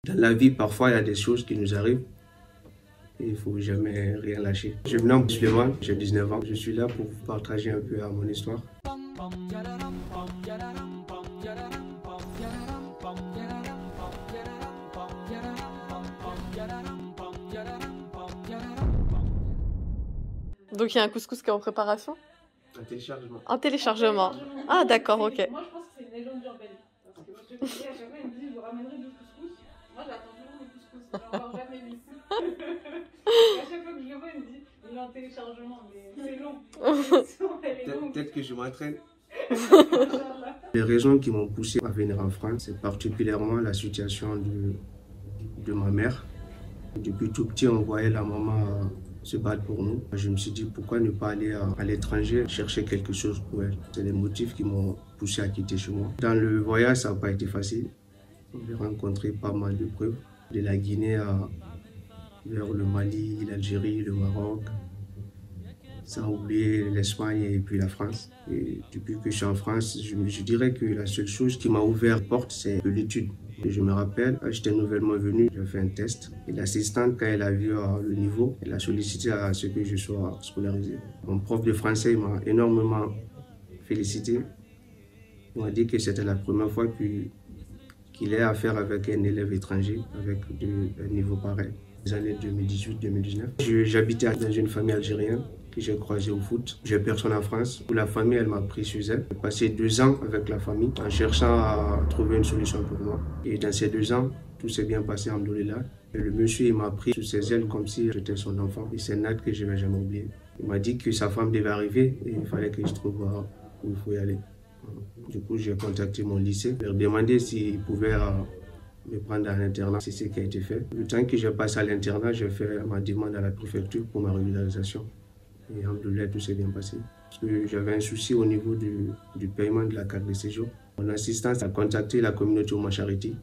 Dans la vie, parfois, il y a des choses qui nous arrivent et il ne faut jamais rien lâcher. Je suis venu musulman, j'ai 19 ans. Je suis là pour vous partager un peu à mon histoire. Donc il y a un couscous qui est en préparation? Un téléchargement. Un téléchargement. Ah d'accord, ok. Moi je pense que c'est une légende urbaine. Parce que moi je te dis, à chaque fois il me dit je vous ramènerai du couscous. Moi j'attends toujours le couscous, je l'ai encore jamais vu. À chaque fois que je le vois il me dit il est en téléchargement, mais c'est long. Peut-être que je m'entraîne. Les raisons qui m'ont poussé à venir en France, c'est particulièrement la situation de ma mère. Depuis tout petit, on voyait la maman se battre pour nous. Je me suis dit pourquoi ne pas aller à l'étranger chercher quelque chose pour elle. C'est les motifs qui m'ont poussé à quitter chez moi. Dans le voyage, ça n'a pas été facile. J'ai rencontré pas mal de preuves. De la Guinée vers le Mali, l'Algérie, le Maroc, sans oublier l'Espagne et puis la France. Et depuis que je suis en France, je dirais que la seule chose qui m'a ouvert la porte, c'est l'étude. Je me rappelle, quand j'étais nouvellement venu, j'ai fait un test. Et l'assistante, quand elle a vu le niveau, elle a sollicité à ce que je sois scolarisé. Mon prof de français m'a énormément félicité. Il m'a dit que c'était la première fois qu'il ait affaire avec un élève étranger avec un niveau pareil. Les années 2018-2019. J'habitais dans une famille algérienne que j'ai croisée au foot. J'ai personne en France. La famille, elle m'a pris chez elle. J'ai passé 2 ans avec la famille en cherchant à trouver une solution pour moi. Et dans ces 2 ans, tout s'est bien passé, alhamdoulilah. Et le monsieur, il m'a pris sous ses ailes comme si j'étais son enfant. Et c'est un acte que je ne vais jamais oublier. Il m'a dit que sa femme devait arriver et il fallait que je trouve où il faut y aller. Du coup, j'ai contacté mon lycée pour leur demander s'ils pouvaient me prendre à l'internat. C'est ce qui a été fait. Le temps que je passe à l'internat, j'ai fait ma demande à la préfecture pour ma régularisation. Et alhamdoulilah, tout s'est bien passé. Parce que j'avais un souci au niveau du paiement de la carte de séjour. Mon assistance a contacté la communauté Ouma Charity.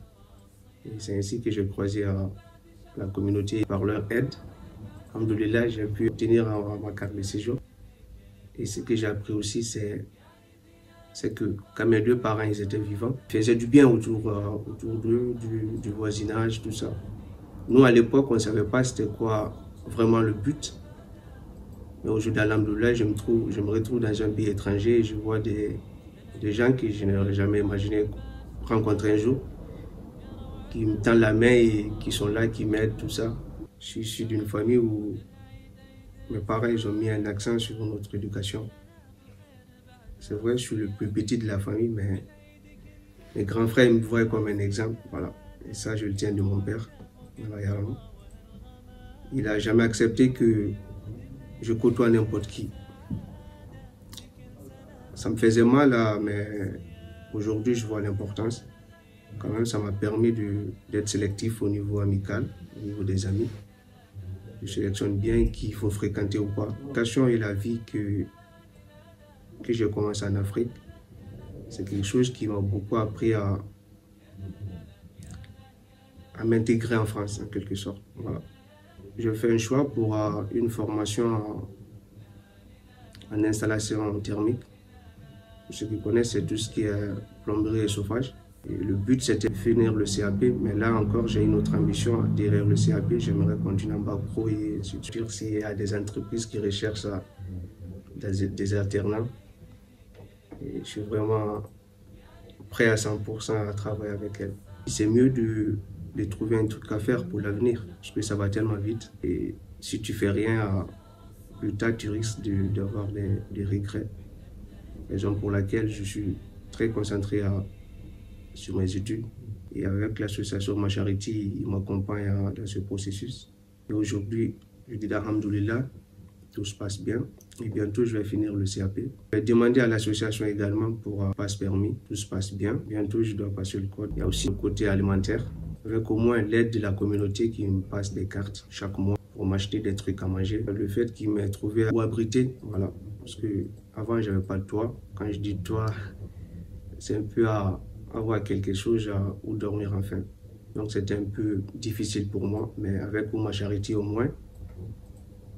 Et c'est ainsi que j'ai croisé la communauté par leur aide. Alhamdoulilah, j'ai pu obtenir ma carte de séjour. Et ce que j'ai appris aussi, c'est que quand mes 2 parents ils étaient vivants, ils faisaient du bien autour d'eux, du voisinage, tout ça. Nous, à l'époque, on ne savait pas c'était quoi vraiment le but. Mais aujourd'hui, alhamdoulilah, je me retrouve dans un pays étranger et je vois des gens que je n'aurais jamais imaginé rencontrer un jour, qui me tendent la main et qui sont là, qui m'aident, tout ça. Je suis issu d'une famille où mes parents ils ont mis un accent sur notre éducation. C'est vrai, je suis le plus petit de la famille, mais mes grands frères me voient comme un exemple. Voilà. Et ça, je le tiens de mon père. Il n'a jamais accepté que je côtoie n'importe qui. Ça me faisait mal, mais aujourd'hui, je vois l'importance. Quand même, ça m'a permis d'être sélectif au niveau amical, au niveau des amis. Je sélectionne bien qui il faut fréquenter ou pas. L'éducation et la vie que j'ai commencé en Afrique, c'est quelque chose qui m'a beaucoup appris à m'intégrer en France, en quelque sorte. Voilà. Je fais un choix pour une formation en installation thermique. Pour ceux qui connaissent, c'est tout ce qui est plomberie et chauffage. Et le but, c'était de finir le CAP, mais là encore, j'ai une autre ambition derrière le CAP. J'aimerais continuer en bac pro et surtout s'il y a des entreprises qui recherchent des alternants. Et je suis vraiment prêt à 100% à travailler avec elles. C'est mieux de trouver un truc à faire pour l'avenir, parce que ça va tellement vite. Et si tu fais rien, plus tard, tu risques d'avoir des regrets. Raison pour laquelle je suis très concentré sur mes études. Et avec l'association Ouma Charity, ils m'accompagnent dans ce processus. Et aujourd'hui, je dis alhamdoulilah, tout se passe bien. Et bientôt, je vais finir le CAP. Je vais demander à l'association également pour passe permis. Tout se passe bien. Bientôt, je dois passer le code. Il y a aussi le côté alimentaire, avec au moins l'aide de la communauté qui me passe des cartes chaque mois pour m'acheter des trucs à manger. Le fait qu'il m'ait trouvé où abriter, voilà. Parce que avant, je n'avais pas de toit. Quand je dis toit, c'est un peu à avoir quelque chose où dormir enfin. Donc, c'était un peu difficile pour moi. Mais avec Ouma Charity, au moins,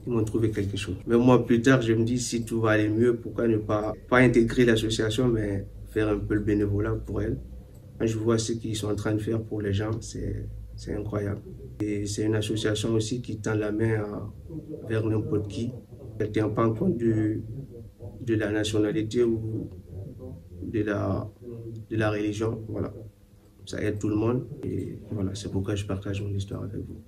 ils m'ont trouvé quelque chose. Mais moi, plus tard, je me dis, si tout va aller mieux, pourquoi ne pas intégrer l'association, mais faire un peu le bénévolat pour elle. Quand je vois ce qu'ils sont en train de faire pour les gens, C'est incroyable. Et c'est une association aussi qui tend la main vers n'importe qui. Elle ne tient pas compte de la nationalité ou de la religion. Voilà. Ça aide tout le monde. Et voilà, c'est pourquoi je partage mon histoire avec vous.